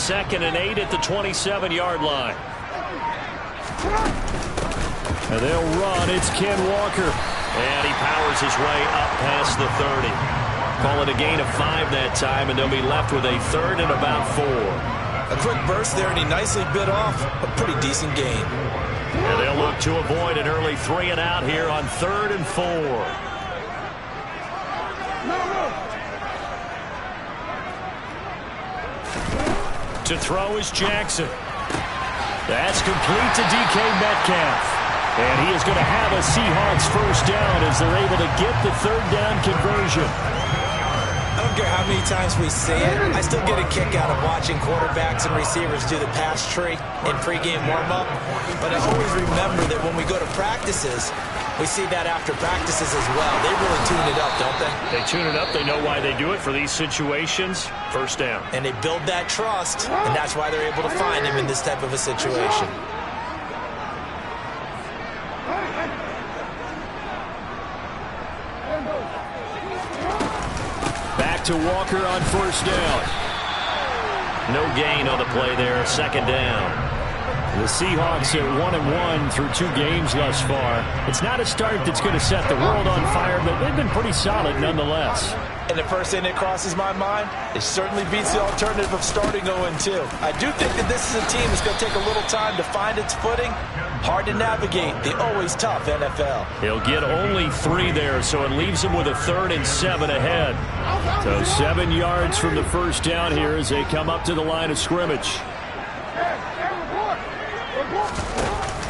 2nd and 8 at the 27-yard line. And they'll run. It's Ken Walker. And he powers his way up past the 30. Call it a gain of 5 that time, and they'll be left with a 3rd and about 4. A quick burst there, and he nicely bit off a pretty decent gain. And they'll look to avoid an early 3 and out here on 3rd and 4. To throw is Jackson. That's complete to DK Metcalf. And he is going to have a Seahawks first down as they're able to get the 3rd down conversion. I don't care how many times we say it, I still get a kick out of watching quarterbacks and receivers do the pass tree in pregame warm-up. But I always remember that when we go to practices, we see that after practices as well. They really tune it up, don't they? They tune it up. They know why they do it for these situations. First down. And they build that trust, and that's why they're able to find him in this type of a situation. Back to Walker on first down. No gain on the play there. 2nd down. The Seahawks are 1-1 through 2 games thus far. It's not a start that's going to set the world on fire, but they've been pretty solid nonetheless. And the first thing that crosses my mind, it certainly beats the alternative of starting 0-2. I do think that this is a team that's going to take a little time to find its footing. Hard to navigate the always tough NFL. He'll get only 3 there, so it leaves him with a 3rd and 7 ahead. So 7 yards from the first down here as they come up to the line of scrimmage.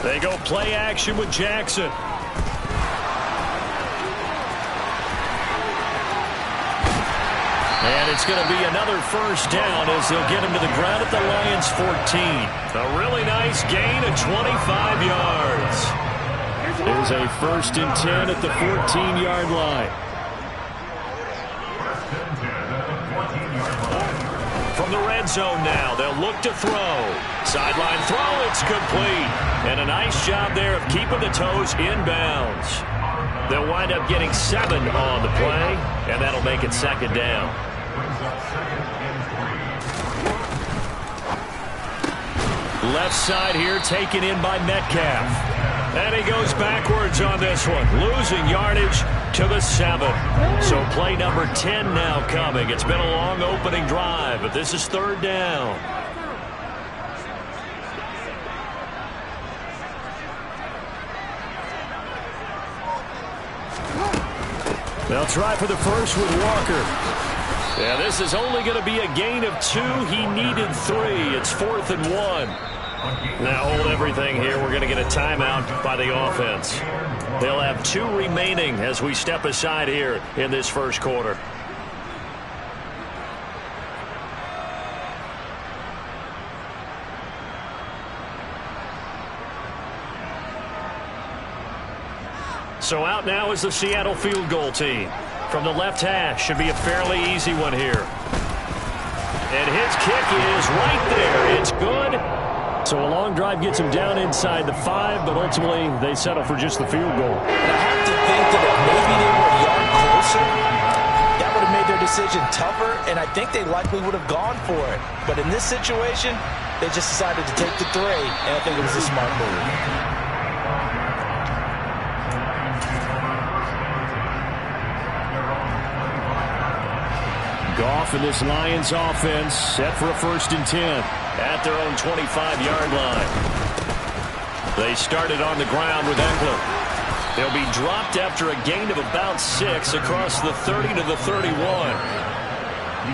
They go play action with Jackson. And it's going to be another first down as they'll get him to the ground at the Lions' 14. A really nice gain of 25 yards. There's a 1st and 10 at the 14-yard line. From the red zone now, they'll look to throw. Sideline throw, it's complete. And a nice job there of keeping the toes inbounds. They'll wind up getting 7 on the play, and that'll make it 2nd down. Left side here taken in by Metcalf. And he goes backwards on this one, losing yardage to the 7. So play number 10 now coming. It's been a long opening drive, but this is 3rd down. They'll try for the first with Walker. Yeah, this is only going to be a gain of 2. He needed 3. It's 4th and 1. Now hold everything here. We're going to get a timeout by the offense. They'll have 2 remaining as we step aside here in this first quarter. So out now is the Seattle field goal team. From the left hash, should be a fairly easy one here. And his kick is right there. It's good. So a long drive gets him down inside the 5, but ultimately they settle for just the field goal. And I have to think that if maybe they were a yard closer, that would have made their decision tougher, and I think they likely would have gone for it. But in this situation, they just decided to take the 3, and I think it was a smart move. Goff and this Lions offense set for a 1st and 10 at their own 25-yard line. They started on the ground with Eckler. They'll be dropped after a gain of about 6 across the 30 to the 31.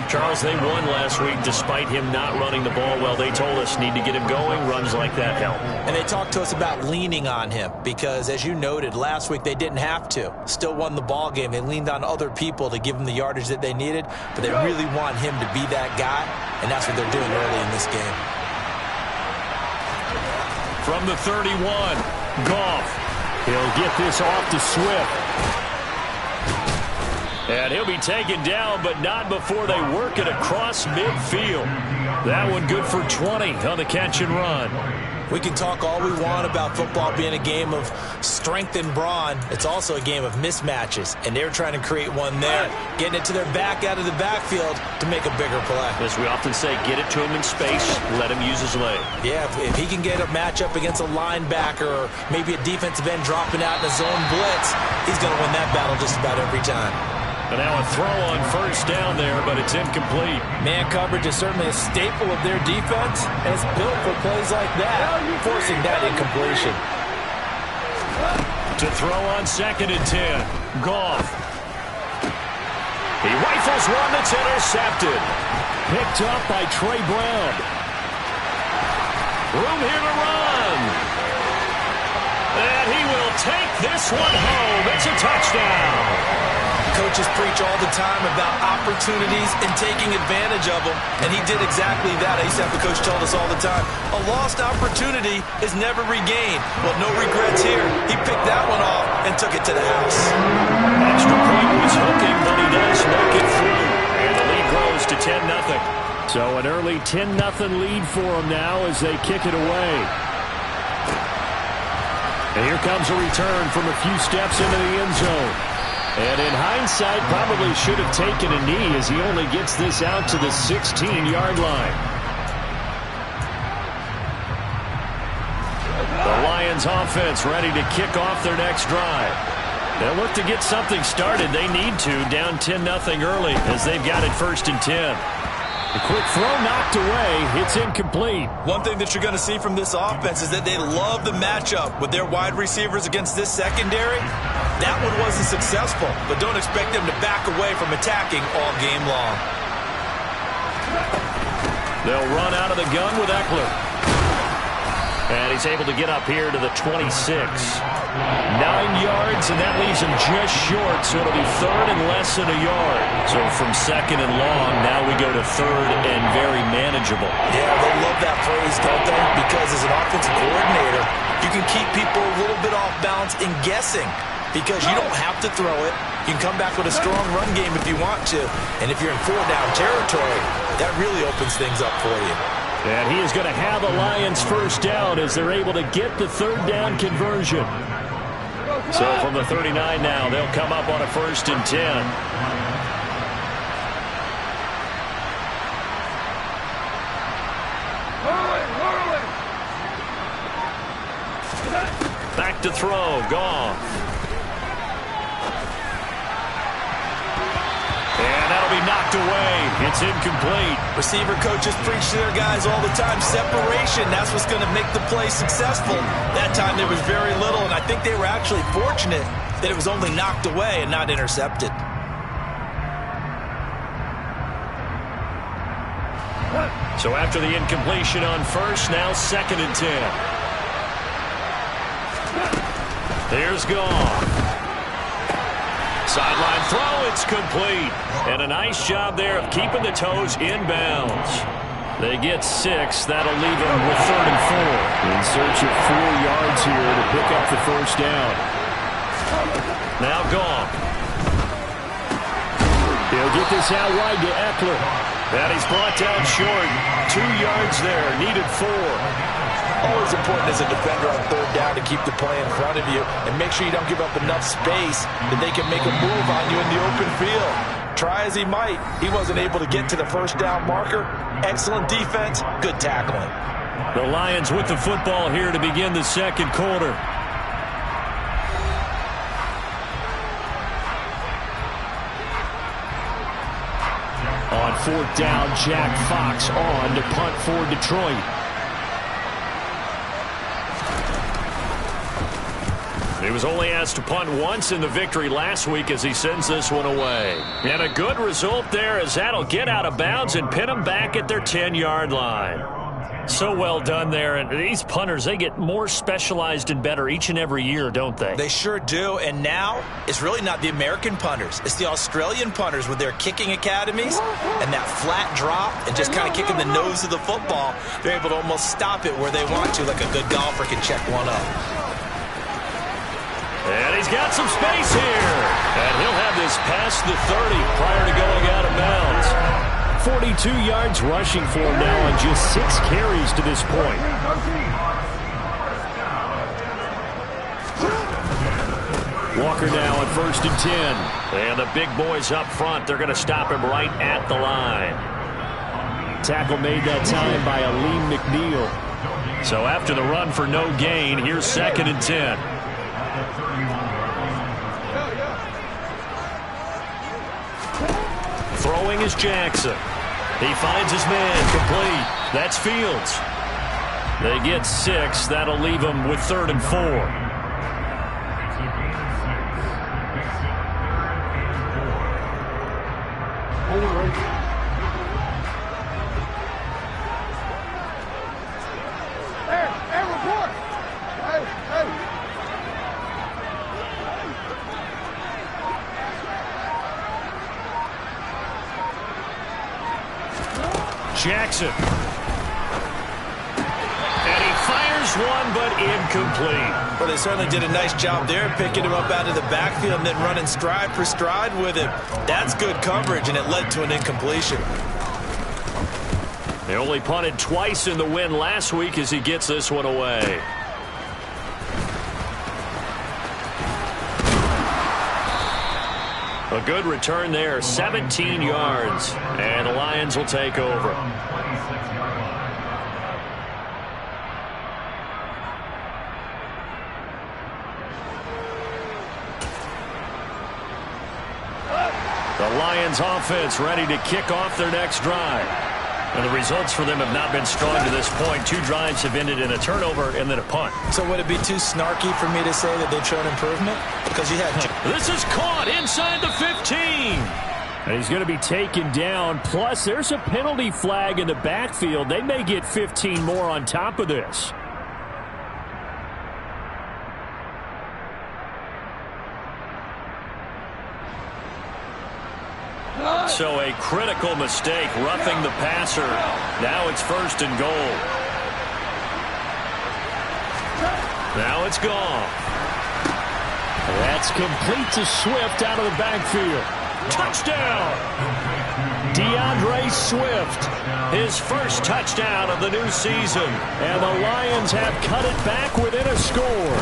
Charles, they won last week despite him not running the ball well. They told us need to get him going. Runs like that help. And they talked to us about leaning on him because, as you noted, last week they didn't have to. Still won the ball game. They leaned on other people to give them the yardage that they needed, but they really want him to be that guy, and that's what they're doing early in this game. From the 31, Goff. He'll get this off to Swift. And he'll be taken down, but not before they work it across midfield. That one good for 20 on the catch and run. We can talk all we want about football being a game of strength and brawn. It's also a game of mismatches, and they're trying to create one there, getting it to their back out of the backfield to make a bigger play. As we often say, get it to him in space, let him use his leg. Yeah, if he can get a matchup against a linebacker or maybe a defensive end dropping out in a zone blitz, he's going to win that battle just about every time. And now a throw on first down there, but it's incomplete. Man coverage is certainly a staple of their defense, and it's built for plays like that, forcing that incompletion. To throw on 2nd and 10. Goff. He rifles one that's intercepted. Picked up by Trey Brown. Room here to run. And he will take this one home. It's a touchdown. Coaches preach all the time about opportunities and taking advantage of them, and he did exactly that. I used to have the coach tell us all the time, a lost opportunity is never regained. Well, no regrets here. He picked that one off and took it to the house. Extra point was hooking, but he does make it through. And the lead grows to 10-0. So an early 10-0 lead for them now as they kick it away. And here comes a return from a few steps into the end zone. And in hindsight, probably should have taken a knee as he only gets this out to the 16-yard line. The Lions offense ready to kick off their next drive. They'll look to get something started. They need to, down 10-0 early as they've got it 1st and 10. A quick throw knocked away. It's incomplete. One thing that you're going to see from this offense is that they love the matchup with their wide receivers against this secondary. That one wasn't successful, but don't expect them to back away from attacking all game long. They'll run out of the gun with Eckler. And he's able to get up here to the 26. 9 yards, and that leaves him just short, so it'll be 3rd and less than a yard. So from 2nd and long, now we go to 3rd and very manageable. Yeah, they love that phrase, don't they? Because as an offensive coordinator, you can keep people a little bit off balance in guessing because you don't have to throw it. You can come back with a strong run game if you want to. And if you're in 4-down territory, that really opens things up for you. And he is going to have the Lions first down as they're able to get the 3rd down conversion. So from the 39 now, they'll come up on a 1st and 10. Back to throw, Goff. And that'll be knocked away. It's incomplete. Receiver coaches preach to their guys all the time. Separation, that's what's going to make the play successful. That time there was very little, and I think they were actually fortunate that it was only knocked away and not intercepted. So after the incompletion on 1st, now 2nd and 10. Here's Goff. Sideline throw, it's complete. And a nice job there of keeping the toes inbounds. They get 6. That'll leave them with 3rd and 4. In search of 4 yards here to pick up the first down. Now Goff. He'll get this out wide to Eckler. And he's brought down short. 2 yards there, needed 4. Always important as a defender on 3rd down to keep the play in front of you and make sure you don't give up enough space that they can make a move on you in the open field. Try as he might, he wasn't able to get to the first down marker. Excellent defense, good tackling. The Lions with the football here to begin the 2nd quarter. On 4th down, Jack Fox on to punt for Detroit. He was only asked to punt once in the victory last week as he sends this one away. And a good result there as that'll get out of bounds and pin them back at their 10-yard line. So well done there. And these punters, they get more specialized and better each and every year, don't they? They sure do. And now it's really not the American punters. It's the Australian punters with their kicking academies and that flat drop and just kind of kicking the nose of the football. They're able to almost stop it where they want to, like a good golfer can check one up. And he's got some space here. And he'll have this past the 30 prior to going out of bounds. 42 yards rushing for him now on just 6 carries to this point. Walker now on 1st and 10. And the big boys up front, they're going to stop him right at the line. Tackle made that time by Aleem McNeil. So after the run for no gain, here's 2nd and 10. Throwing is Jackson. He finds his man complete. That's Fields. They get 6. That'll leave them with 3rd and 4. Jackson. And he fires one, but incomplete. Well, they certainly did a nice job there, picking him up out of the backfield and then running stride for stride with him. That's good coverage, and it led to an incompletion. They only punted twice in the win last week as he gets this one away. A good return there, 17 yards, and the Lions will take over. The Lions offense ready to kick off their next drive. And the results for them have not been strong to this point. 2 drives have ended in a turnover and then a punt. So would it be too snarky for me to say that they've shown improvement? Because you had This is caught inside the 15. And he's going to be taken down. Plus, there's a penalty flag in the backfield. They may get 15 more on top of this. So a critical mistake, roughing the passer. Now it's 1st and goal. Now it's gone. That's complete to Swift out of the backfield. Touchdown! DeAndre Swift, his first touchdown of the new season. And the Lions have cut it back within a score.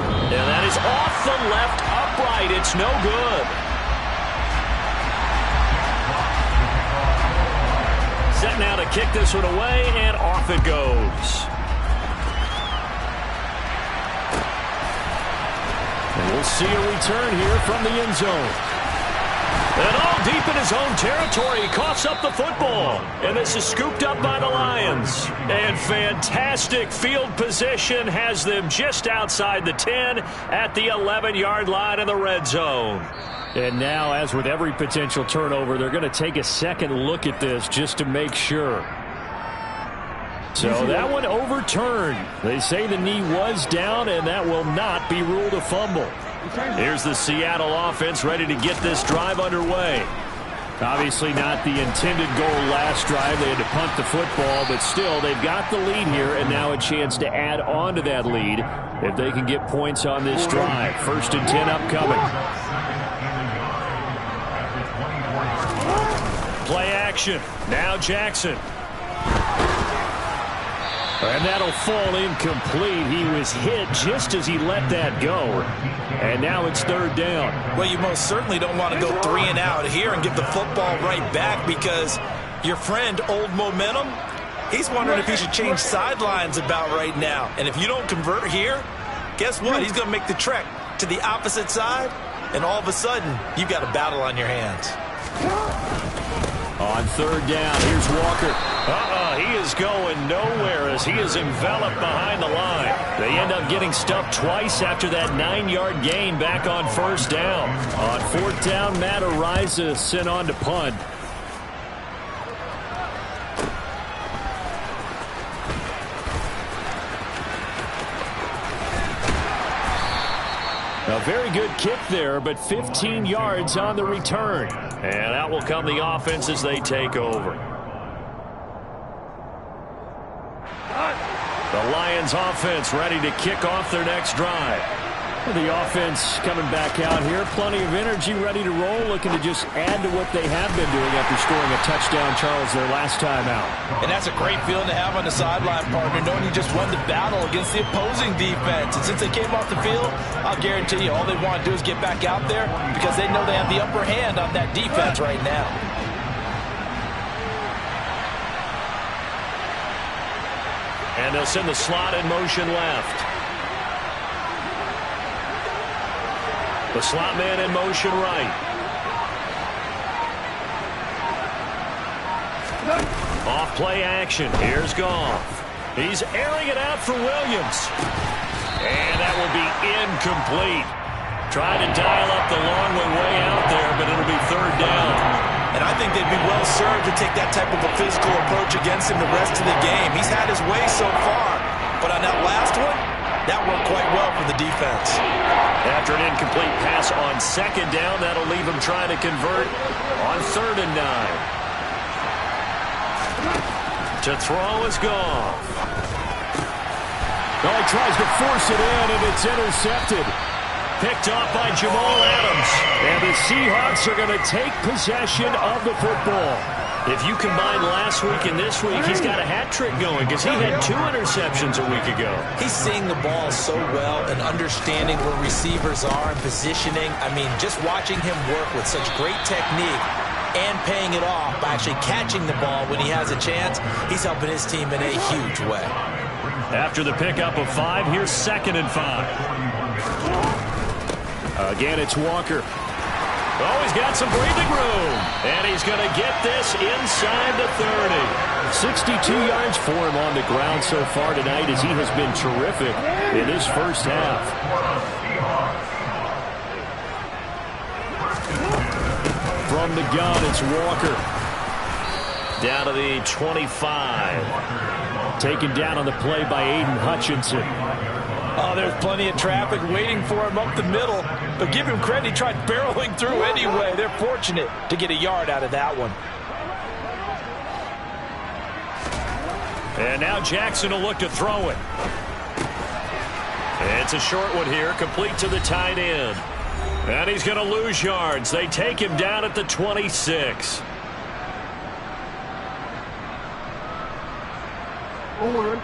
And that is off the left upright. It's no good. Set now to kick this one away, and off it goes. And we'll see a return here from the end zone. And all deep in his own territory, he coughs up the football. And this is scooped up by the Lions. And fantastic field position has them just outside the 10 at the 11-yard line in the red zone. And now, as with every potential turnover, they're going to take a second look at this just to make sure. So that one overturned. They say the knee was down, and that will not be ruled a fumble. Here's the Seattle offense ready to get this drive underway. Obviously not the intended goal last drive. They had to punt the football, but still, they've got the lead here, and now a chance to add on to that lead if they can get points on this drive. 1st and 10 upcoming. Play action. Now Jackson. And that'll fall incomplete. He was hit just as he let that go. And now it's 3rd down. Well, you most certainly don't want to go 3 and out here and give the football right back because your friend, Old Momentum, he's wondering if he should change sidelines about right now. And if you don't convert here, guess what? He's going to make the trek to the opposite side, and all of a sudden, you've got a battle on your hands. On 3rd down, here's Walker. He is going nowhere as he is enveloped behind the line. They end up getting stuffed twice after that 9-yard gain back on 1st down. On 4th down, Matt Ariza sent on to punt. A very good kick there, but 15 yards on the return. And out will come the offense as they take over. The Lions offense ready to kick off their next drive. The offense coming back out here. Plenty of energy, ready to roll, looking to just add to what they have been doing after scoring a touchdown, Charles, their last time out. And that's a great feeling to have on the sideline, partner, knowing you just won the battle against the opposing defense. And since they came off the field, I'll guarantee you all they want to do is get back out there because they know they have the upper hand on that defense right now. And they'll send the slot in motion left. The slot man in motion right. Off play action. Here's Goff. He's airing it out for Williams. And that will be incomplete. Trying to dial up the long way out there, but it'll be third down. And I think they'd be well served to take that type of a physical approach against him the rest of the game. He's had his way so far, but on that last one, that worked quite well for the defense. After an incomplete pass on second down, that'll leave him trying to convert on 3rd and 9. To throw is Goff. Oh, he tries to force it in, and it's intercepted. Picked off by Jamal Adams. And the Seahawks are going to take possession of the football. If you combine last week and this week, he's got a hat trick going because he had 2 interceptions a week ago. He's seeing the ball so well and understanding where receivers are and positioning. I mean, just watching him work with such great technique and paying it off by actually catching the ball when he has a chance, he's helping his team in a huge way. After the pickup of 5, here's 2nd and 5. Again, it's Walker. Oh, he's got some breathing room. And he's going to get this inside the 30. 62 yards for him on the ground so far tonight as he has been terrific in his first half. From the gun, it's Walker. Down to the 25. Taken down on the play by Aiden Hutchinson. Oh, there's plenty of traffic waiting for him up the middle. But give him credit, he tried barreling through anyway. They're fortunate to get a yard out of that one. And now Jackson will look to throw it. It's a short one here, complete to the tight end. And he's going to lose yards. They take him down at the 26.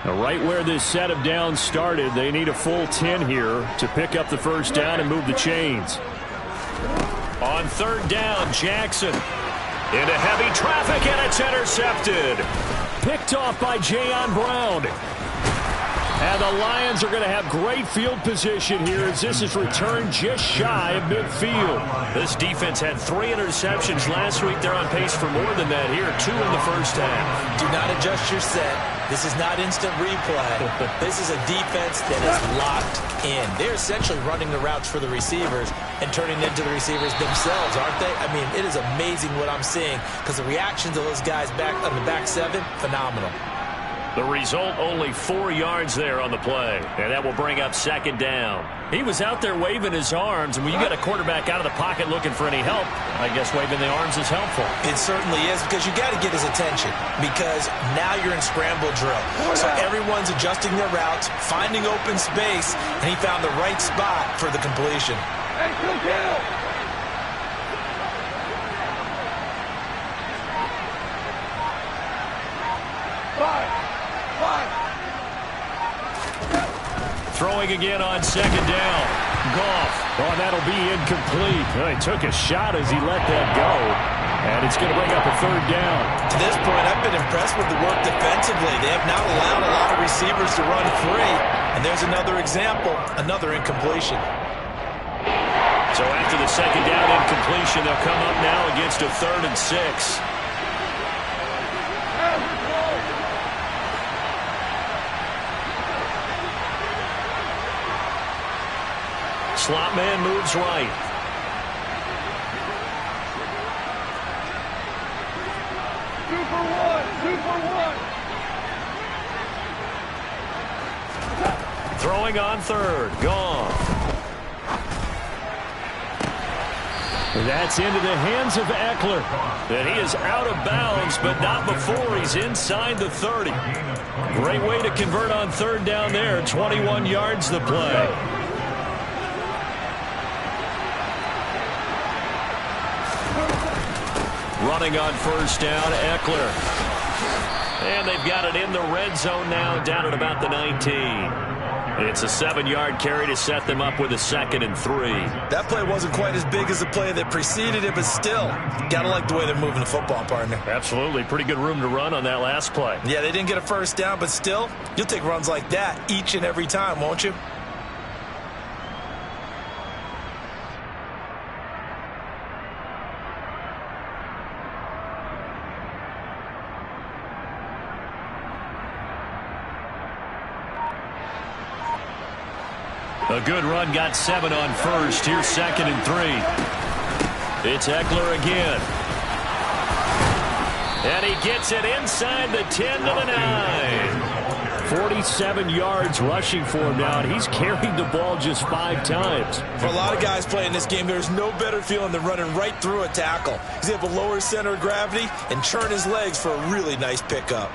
Right where this set of downs started, they need a full 10 here to pick up the first down and move the chains. On 3rd down, Jackson into heavy traffic, and it's intercepted. Picked off by Jayon Brown. And the Lions are going to have great field position here as this is returned just shy of midfield. This defense had 3 interceptions last week. They're on pace for more than that here, 2 in the first half. Do not adjust your set. This is not instant replay. This is a defense that is locked in. They're essentially running the routes for the receivers and turning them into the receivers themselves, aren't they? I mean, it is amazing what I'm seeing because the reactions of those guys back on the back 7, phenomenal. The result, only 4 yards there on the play. And that will bring up 2nd down. He was out there waving his arms, and when you get a quarterback out of the pocket looking for any help, I guess waving the arms is helpful. It certainly is because you got to get his attention because now you're in scramble drill. So everyone's adjusting their routes, finding open space, and he found the right spot for the completion. Hey, go get him! Throwing again on 2nd down. Goff. Oh, that'll be incomplete. Oh, he took a shot as he let that go. And it's going to bring up a 3rd down. To this point, I've been impressed with the work defensively. They have not allowed a lot of receivers to run free. And there's another example, another incompletion. So after the 2nd down incompletion, they'll come up now against a 3rd and 6. Slot man moves right. Super one. Throwing on 3rd. Gone. That's into the hands of Eckler. And he is out of bounds, but not before he's inside the 30. Great way to convert on 3rd down there. 21 yards the play. running on first down, Eckler. And they've got it in the red zone now, down at about the 19. It's a 7-yard carry to set them up with a 2nd and 3. That play wasn't quite as big as the play that preceded it, but still, gotta like the way they're moving the football, partner. Absolutely. Pretty good room to run on that last play. Yeah, they didn't get a first down, but still, you'll take runs like that each and every time, won't you? A good run, got 7 on first. Here's 2nd and 3. It's Eckler again. And he gets it inside the 10 to the 9. 47 yards rushing for him now, and he's carried the ball just 5 times. For a lot of guys playing this game, there's no better feeling than running right through a tackle. He's able to lower his center of gravity and churn his legs for a really nice pickup.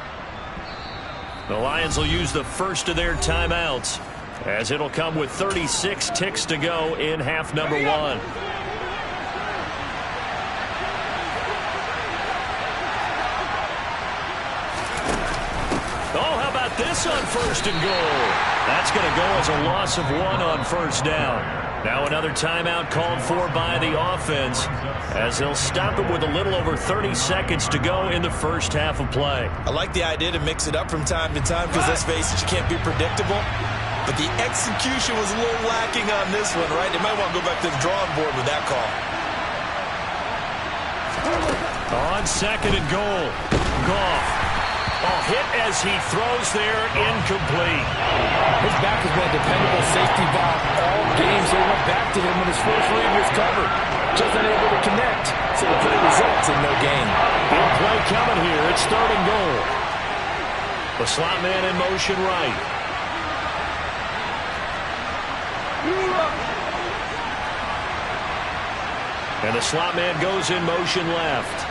The Lions will use the first of their timeouts, as it'll come with 36 ticks to go in half number 1. Oh, how about this on 1st and goal? That's going to go as a loss of 1 on first down. Now another timeout called for by the offense, as they'll stop it with a little over 30 seconds to go in the first half of play. I like the idea to mix it up from time to time because, let's face it, you can't be predictable. But the execution was a little lacking on this one, right? They might want to go back to the drawing board with that call. On 2nd and goal, Goff. Oh, hit as he throws there, incomplete. His back has been a dependable safety valve all game, so he went back to him when his first read was covered. Just unable to connect, so the play results in no gain. Big play coming here. It's 3rd and goal. The slot man in motion right. And the slot man goes in motion left.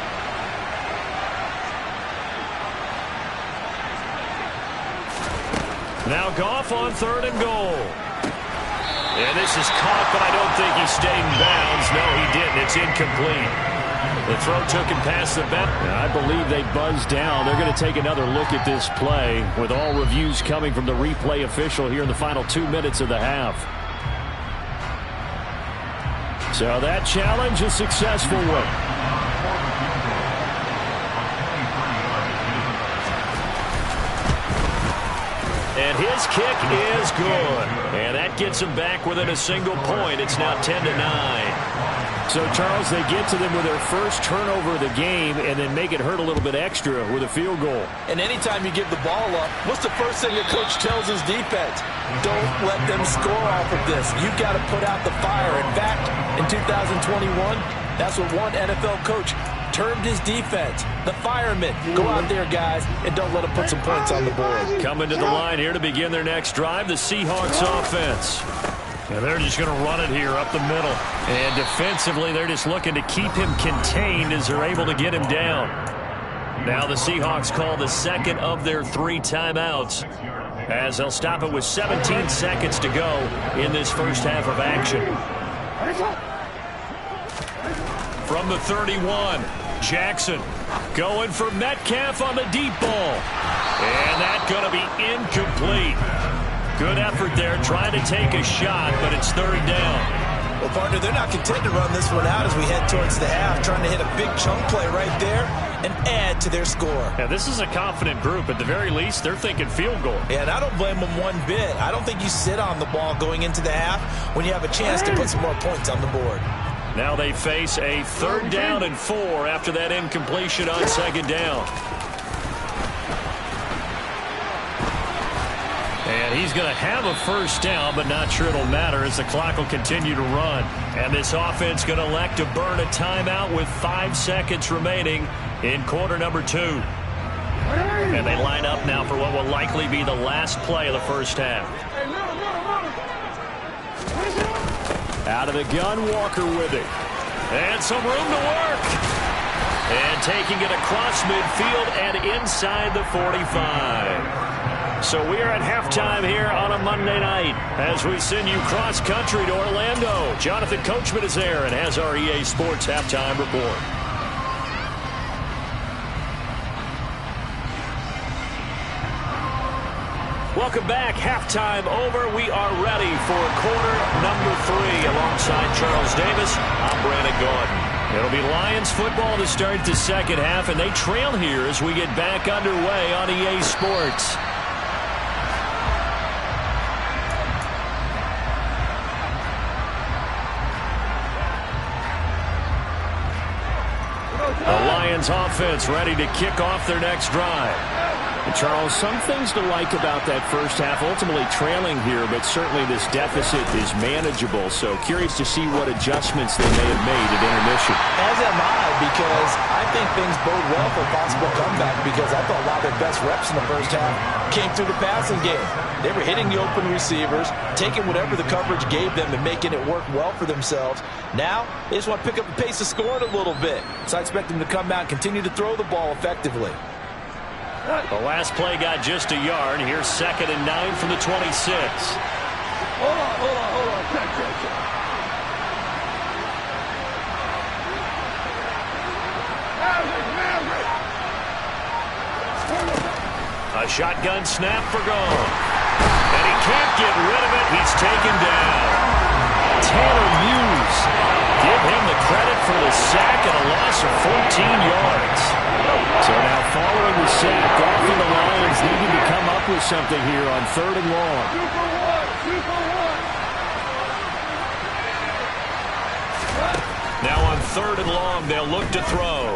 Now Goff on 3rd and goal. And this is caught, but I don't think he stayed in bounds. No, he didn't. It's incomplete. The throw took him past the bat. I believe they buzzed down. They're going to take another look at this play, with all reviews coming from the replay official here in the final 2 minutes of the half. So that challenge, a successful one. And his kick is good. And that gets him back within a single point. It's now 10 to 9. So, Charles, they get to them with their first turnover of the game and then make it hurt a little bit extra with a field goal. And anytime you give the ball up, what's the first thing a coach tells his defense? Don't let them score off of this. You've got to put out the fire. In fact, in 2021, that's what one NFL coach termed his defense, the firemen. Go out there, guys, and don't let them put some points on the board. Coming to the line here to begin their next drive, the Seahawks offense. And they're just going to run it here up the middle. And defensively, they're just looking to keep him contained as they're able to get him down. Now the Seahawks call the 2nd of their 3 timeouts, as they'll stop it with 17 seconds to go in this first half of action. From the 31, Jackson going for Metcalf on the deep ball. And that's going to be incomplete. Good effort there, trying to take a shot, but it's 3rd down. Well, partner, they're not content to run this one out as we head towards the half, trying to hit a big chunk play right there and add to their score. Yeah, this is a confident group. At the very least, they're thinking field goal. Yeah, and I don't blame them one bit. I don't think you sit on the ball going into the half when you have a chance to put some more points on the board. Now they face a 3rd down and 4 after that incompletion on 2nd down. And he's going to have a first down, but not sure it'll matter as the clock will continue to run. And this offense going to elect to burn a timeout with 5 seconds remaining in quarter number 2. And they line up now for what will likely be the last play of the first half. Out of the gun, Walker with it. And some room to work. And taking it across midfield and inside the 45. So we are at halftime here on a Monday night as we send you cross-country to Orlando. Jonathan Coachman is there and has our EA Sports halftime report. Welcome back. Halftime over. We are ready for quarter number 3. Alongside Charles Davis, I'm Brandon Gordon. It'll be Lions football to start the second half, and they trail here as we get back underway on EA Sports. The Lions offense ready to kick off their next drive. And Charles, some things to like about that first half. Ultimately trailing here, but certainly this deficit is manageable. So curious to see what adjustments they may have made at intermission. As am I, because I think things bode well for a possible comeback, because I thought a lot of their best reps in the first half came through the passing game. They were hitting the open receivers, taking whatever the coverage gave them and making it work well for themselves. Now, they just want to pick up the pace of scoring a little bit. So I expect them to come out and continue to throw the ball effectively. The last play got just a yard. Here's 2nd and 9 from the 26. Hold on. Check. Maverick. A shotgun snap for Gone. And he can't get rid of it. He's taken down. Tanner Muse. Give him the credit for the sack and a loss of 14 yards. So now following the sack, Goff and the Lions needing to come up with something here on 3rd and long. 2 for 1. Now on 3rd and long, they'll look to throw.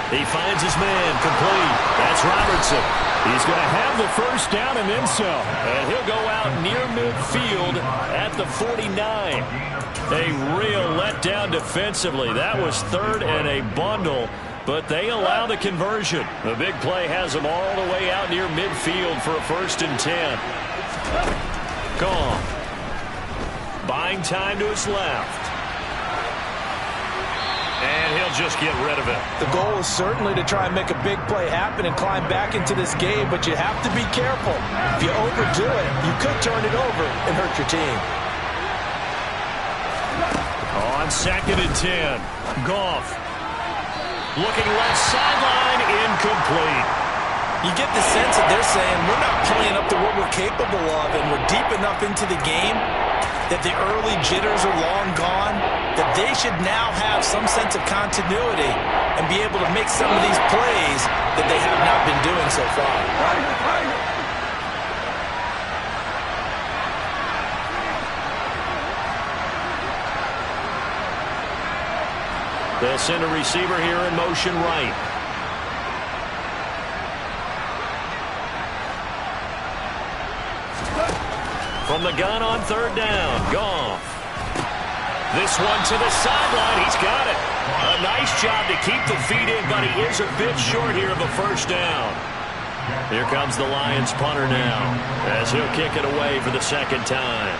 He finds his man complete. That's Robertson. He's going to have the first down and then some. And he'll go out near midfield at the 49. A real letdown defensively. That was 3rd and a bundle, but they allow the conversion. The big play has them all the way out near midfield for a 1st and 10. Gone. Buying time to his left. And he'll just get rid of it. The goal is certainly to try and make a big play happen and climb back into this game, but you have to be careful. If you overdo it, you could turn it over and hurt your team. On 2nd and 10, Goff. Looking left sideline, incomplete. You get the sense that they're saying we're not playing up to what we're capable of, and we're deep enough into the game that the early jitters are long gone, that they should now have some sense of continuity and be able to make some of these plays that they have not been doing so far. They'll send a receiver here in motion right. From the gun on 3rd down, Goff. This one to the sideline. He's got it. A nice job to keep the feet in, but he is a bit short here of a 1st down. Here comes the Lions punter now, as he'll kick it away for the 2nd time.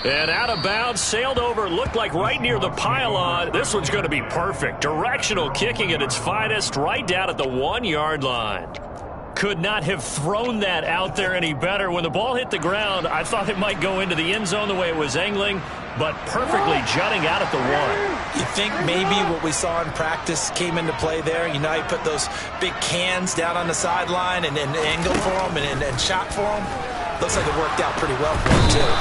And out of bounds, sailed over, looked like right near the pylon. This one's going to be perfect. Directional kicking at its finest, right down at the 1-yard line. Could not have thrown that out there any better. When the ball hit the ground, I thought it might go into the end zone the way it was angling, but perfectly jutting out at the 1. You think maybe what we saw in practice came into play there? You know, you put those big cans down on the sideline and angle for them and shot for them. Looks like it worked out pretty well for them, too.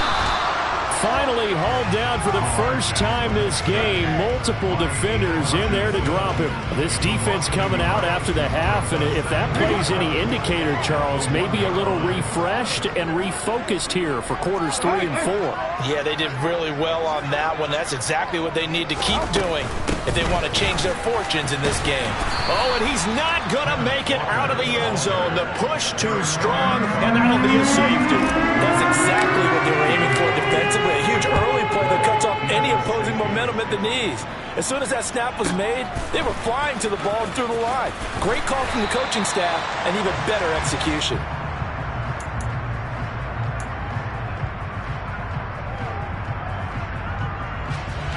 Finally hauled down for the first time this game. Multiple defenders in there to drop him. This defense coming out after the half, and if that plays any indicator, Charles, maybe a little refreshed and refocused here for quarters 3 and 4. Yeah, they did really well on that one. That's exactly what they need to keep doing if they want to change their fortunes in this game. Oh, and he's not going to make it out of the end zone. The push too strong, and that'll be a safety. That's exactly what they were aiming for defensively. A huge early play that cuts off any opposing momentum at the knees. As soon as that snap was made, they were flying to the ball and through the line. Great call from the coaching staff and even better execution.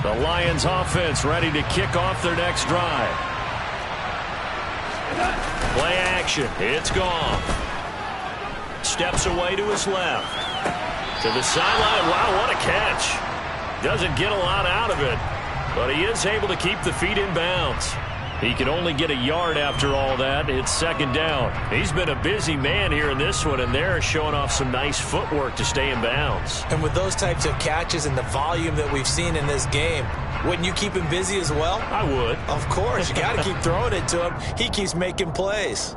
The Lions offense ready to kick off their next drive. Play action. It's gone. Steps away to his left. To the sideline. Wow, what a catch. Doesn't get a lot out of it, but he is able to keep the feet in bounds. He can only get a yard after all that. It's second down. He's been a busy man here in this one, and they're showing off some nice footwork to stay in bounds. And with those types of catches and the volume that we've seen in this game, wouldn't you keep him busy as well? I would. Of course. You got to keep throwing it to him. He keeps making plays.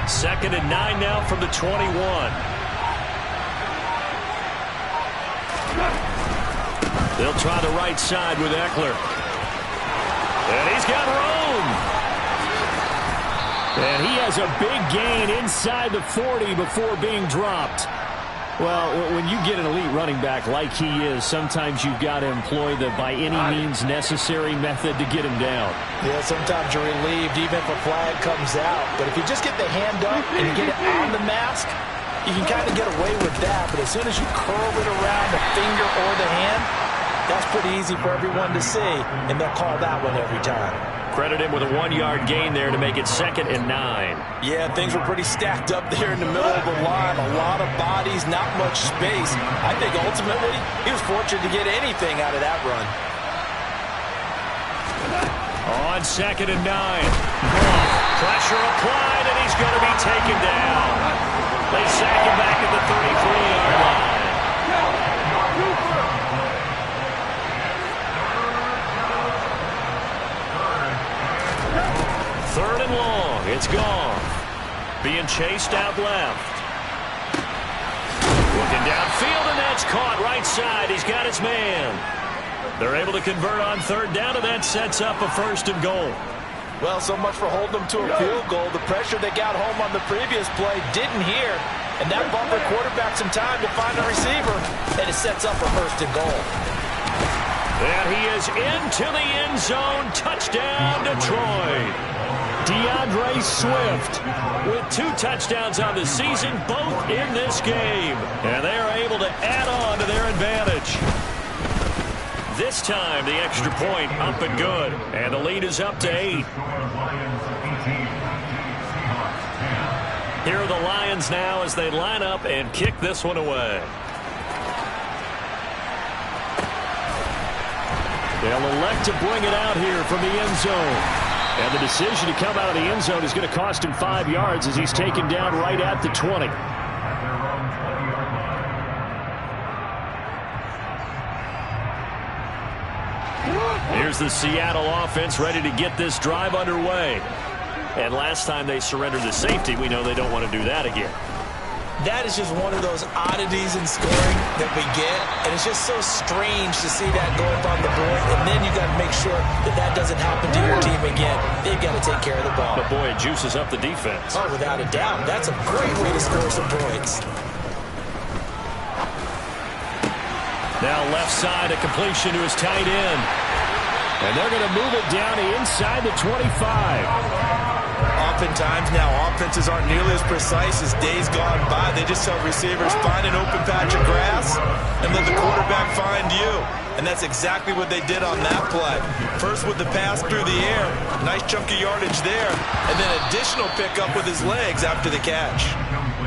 Second and 9 now from the 21. They'll try the right side with Eckler. And he's got room. And he has a big gain inside the 40 before being dropped. Well, when you get an elite running back like he is, sometimes you've got to employ the by any means necessary method to get him down. Yeah, sometimes you're relieved even if a flag comes out. But if you just get the hand up and you get it on the mask, you can kind of get away with that. But as soon as you curl it around the finger or the hand, that's pretty easy for everyone to see, and they'll call that one every time. Credit him with a 1-yard gain there to make it second and 9. Yeah, things were pretty stacked up there in the middle of the line. A lot of bodies, not much space. I think ultimately he was fortunate to get anything out of that run. On second and 9. Pressure applied, and he's going to be taken down. They sack him back at the 33-yard line. Third and long. It's gone. Being chased out left. Looking downfield, and that's caught right side. He's got his man. They're able to convert on third down, and that sets up a first and goal. Well, so much for holding them to a field goal. The pressure they got home on the previous play didn't hear, and that bought their quarterback some time to find a receiver, and it sets up a first and goal. And he is into the end zone. Touchdown, Detroit. DeAndre Swift with 2 touchdowns on the season, both in this game. And they are able to add on to their advantage. This time, the extra point up and good. And the lead is up to 8. Here are the Lions now as they line up and kick this one away. They'll elect to bring it out here from the end zone. And the decision to come out of the end zone is going to cost him 5 yards as he's taken down right at the 20. Here's the Seattle offense ready to get this drive underway. And last time they surrendered the safety, we know they don't want to do that again. That is just one of those oddities in scoring that we get, and it's just so strange to see that go up on the board, and then you got to make sure that that doesn't happen to your team again. They've got to take care of the ball. But boy, it juices up the defense. Oh, without a doubt. That's a great way to score some points. Now left side, a completion to his tight end. And they're going to move it down to inside the 25. Oftentimes now, offenses aren't nearly as precise as days gone by. They just tell receivers, find an open patch of grass and let the quarterback find you. And that's exactly what they did on that play. First with the pass through the air, nice chunk of yardage there, and then additional pickup with his legs after the catch.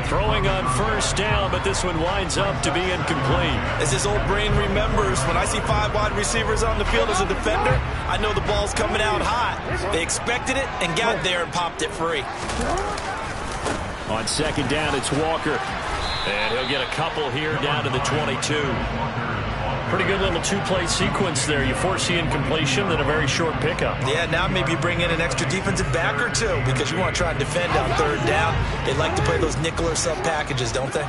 Throwing on first down, but this one winds up to be incomplete. As his old brain remembers, when I see 5 wide receivers on the field as a defender, I know the ball's coming out hot. They expected it and got there and popped it free. On second down, it's Walker. And he'll get a couple here down to the 22. Pretty good little 2-play sequence there. You force the incompletion, then a very short pickup. Yeah, now maybe you bring in an extra defensive back or 2 because you want to try and defend on third down. They like to play those nickel or sub packages, don't they?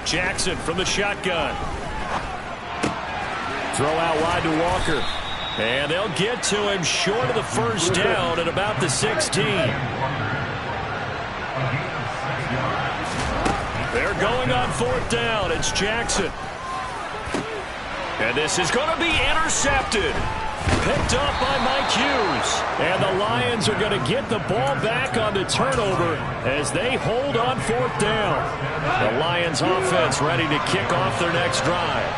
Jackson from the shotgun. Throw out wide to Walker. And they'll get to him short of the first down at about the 16. They're going on fourth down. It's Jackson. And this is going to be intercepted. Picked up by Mike Hughes. And the Lions are going to get the ball back on the turnover as they hold on fourth down. The Lions offense ready to kick off their next drive.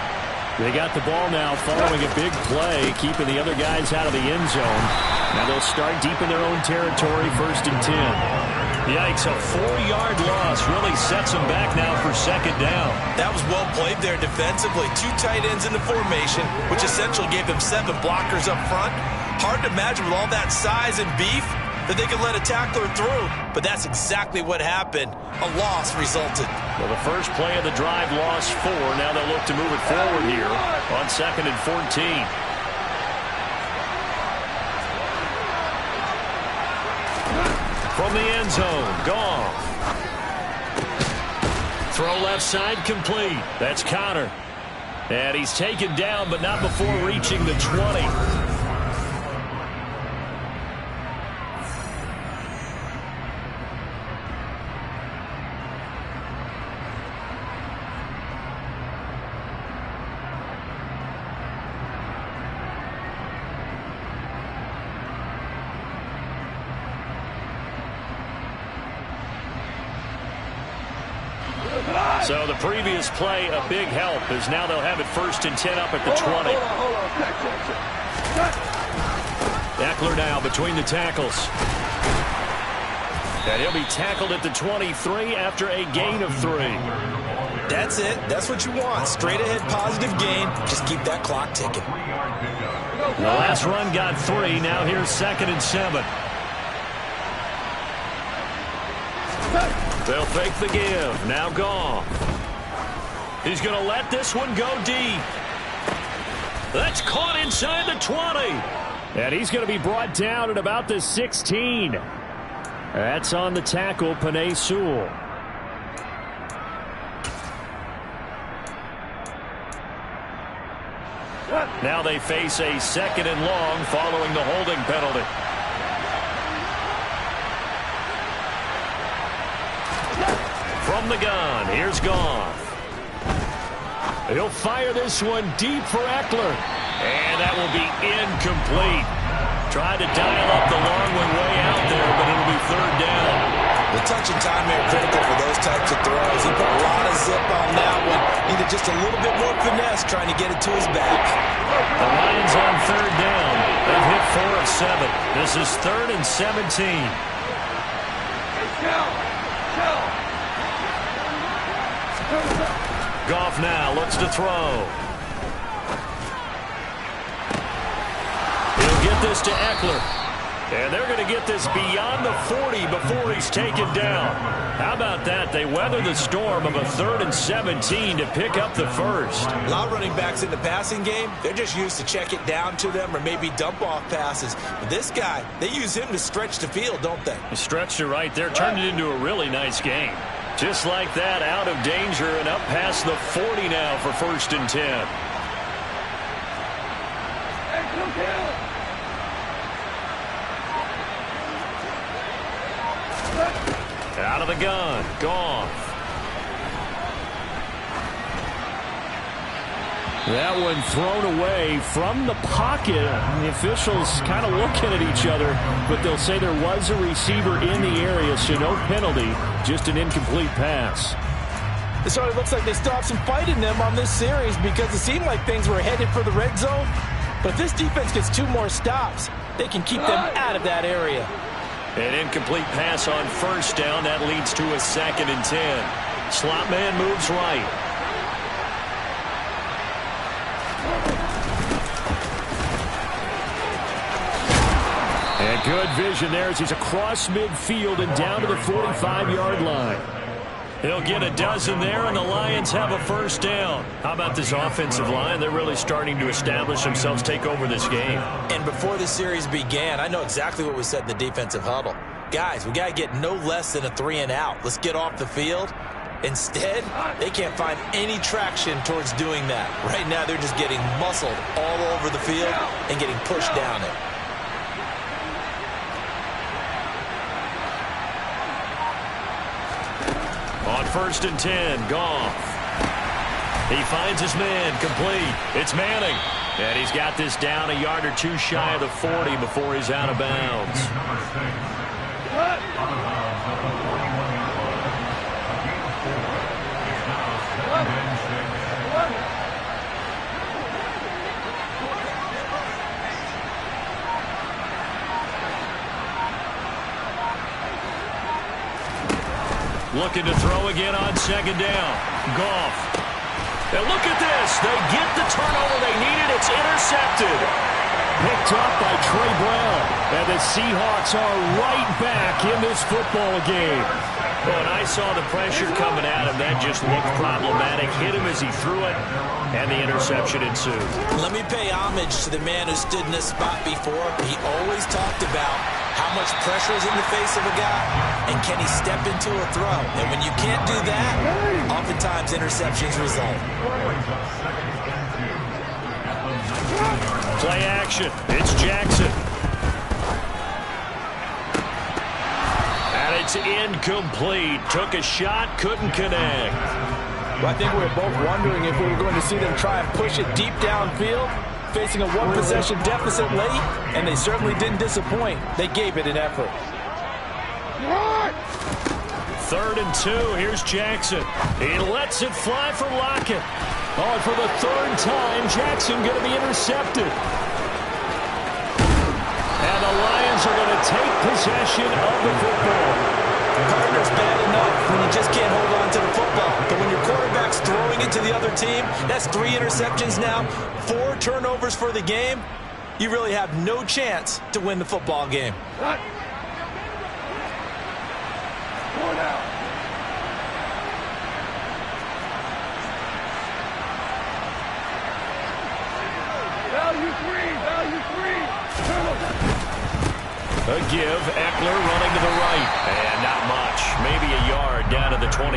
They got the ball now following a big play, keeping the other guys out of the end zone. Now they'll start deep in their own territory, 1st and 10. Yikes, a 4-yard loss really sets them back now for 2nd down. That was well played there defensively. 2 tight ends in the formation, which essentially gave them 7 blockers up front. Hard to imagine with all that size and beef that they could let a tackler through. But that's exactly what happened. A loss resulted. Well, the first play of the drive lost 4. Now they'll look to move it forward here on 2nd and 14. From the end zone, Goff. Throw left side complete. That's Connor. And he's taken down, but not before reaching the 20. So the previous play, a big help, as now they'll have it 1st and 10 up at the 20. Eckler now between the tackles. And he'll be tackled at the 23 after a gain of 3. That's it. That's what you want. Straight ahead positive gain. Just keep that clock ticking. The last run got 3. Now here's 2nd and 7. They'll fake the give. Now Goff. He's going to let this one go deep. That's caught inside the 20. And he's going to be brought down at about the 16. That's on the tackle, Penei Sewell. Now they face a 2nd and long following the holding penalty. From the gun, here's Goff. He'll fire this one deep for Eckler. And that will be incomplete. Tried to dial up the long one way out there, but it'll be 3rd down. The touch and time are critical for those types of throws. He put a lot of zip on that one. Needed just a little bit more finesse trying to get it to his back. The Lions on 3rd down. They've hit 4 of 7. This is 3rd and 17. Goff now looks to throw. He'll get this to Eckler. And they're going to get this beyond the 40 before he's taken down. How about that? They weather the storm of a 3rd and 17 to pick up the first. A lot of running backs in the passing game, they're just used to check it down to them or maybe dump off passes. But this guy, they use him to stretch the field, don't they? He stretched it right there, turned it into a really nice game. Just like that, out of danger and up past the 40 now for 1st and 10. Out of the gun, Goff. That one thrown away from the pocket. The officials kind of looking at each other, but they'll say there was a receiver in the area, so no penalty, just an incomplete pass. So it looks like they still have some fight in them on this series because it seemed like things were headed for the red zone. But if this defense gets 2 more stops, they can keep them out of that area. An incomplete pass on 1st down. That leads to a 2nd and 10. Slot man moves right. And good vision there as he's across midfield and down to the 45-yard line. He'll get a dozen there, and the Lions have a 1st down. How about this offensive line? They're really starting to establish themselves, take over this game. And before the series began, I know exactly what we said in the defensive huddle. Guys, we got to get no less than a 3 and out. Let's get off the field. Instead, they can't find any traction towards doing that. Right now, they're just getting muscled all over the field and getting pushed down it. On 1st and 10, Goff. He finds his man, complete. It's Manning. And he's got this down a yard or 2 shy of the 40 before he's out of bounds. Looking to throw again on second down. Goff. And look at this. They get the turnover they needed. It's intercepted. Picked up by Trey Brown. And the Seahawks are right back in this football game. Well, and I saw the pressure coming at him. That just looked problematic. Hit him as he threw it, and the interception ensued. Let me pay homage to the man who stood in this spot before. He always talked about how much pressure is in the face of a guy, and can he step into a throw? And when you can't do that, oftentimes interceptions result. Play action. It's Jackson. And it's incomplete. Took a shot, couldn't connect. Well, I think we were both wondering if we were going to see them try and push it deep downfield, facing a one-possession deficit late, and they certainly didn't disappoint. They gave it an effort. 3rd and 2. Here's Jackson. He lets it fly for Lockett. Oh, for the 3rd time, Jackson going to be intercepted. And the Lions are going to take possession of the football. Partner's bad enough when you just can't hold on to the football. But when your quarterback's throwing it to the other team, that's 3 interceptions now, 4 turnovers for the game. You really have no chance to win the football game. Value three. A give. Eckler running to the right. And not much. Maybe a yard down to the 23.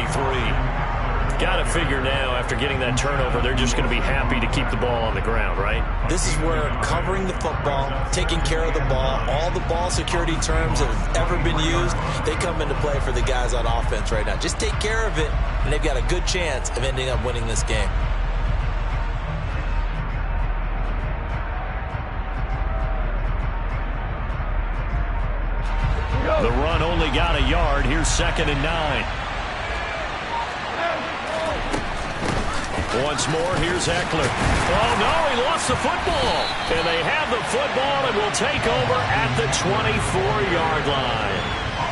Got to figure now, after getting that turnover, they're just going to be happy to keep the ball on the ground, right? This is where covering the football, taking care of the ball, all the ball security terms that have ever been used, they come into play for the guys on offense right now. Just take care of it, and they've got a good chance of ending up winning this game. The run only got a yard. Here's 2nd and 9. Once more, here's Eckler. Oh, no, he lost the football. And they have the football and will take over at the 24-yard line.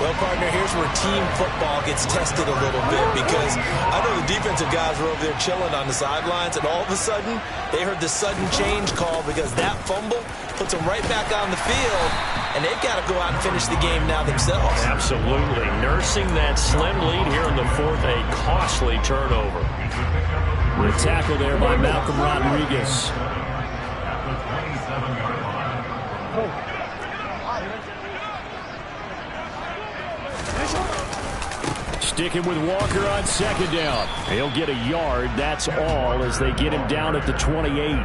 Well, partner, here's where team football gets tested a little bit, because I know the defensive guys were over there chilling on the sidelines, and all of a sudden, they heard the sudden change call because that fumble puts them right back on the field, and they've got to go out and finish the game now themselves. Absolutely. Nursing that slim lead here in the 4th, a costly turnover. The tackle there by Malcolm Rodriguez. Sticking with Walker on 2nd down. He'll get a yard. That's all as they get him down at the 28.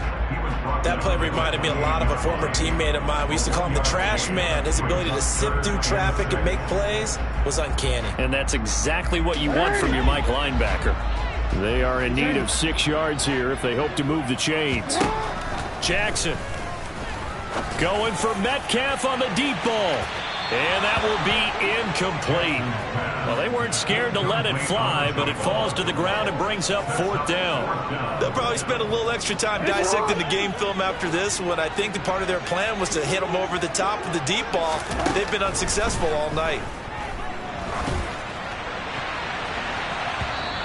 That play reminded me a lot of a former teammate of mine. We used to call him the trash man. His ability to sift through traffic and make plays was uncanny. And that's exactly what you want from your Mike linebacker. They are in need of 6 yards here if they hope to move the chains. Jackson going for Metcalf on the deep ball. And that will be incomplete. Well, they weren't scared to let it fly, but it falls to the ground and brings up 4th down. They'll probably spend a little extra time dissecting the game film after this, when I think the part of their plan was to hit them over the top of the deep ball. They've been unsuccessful all night.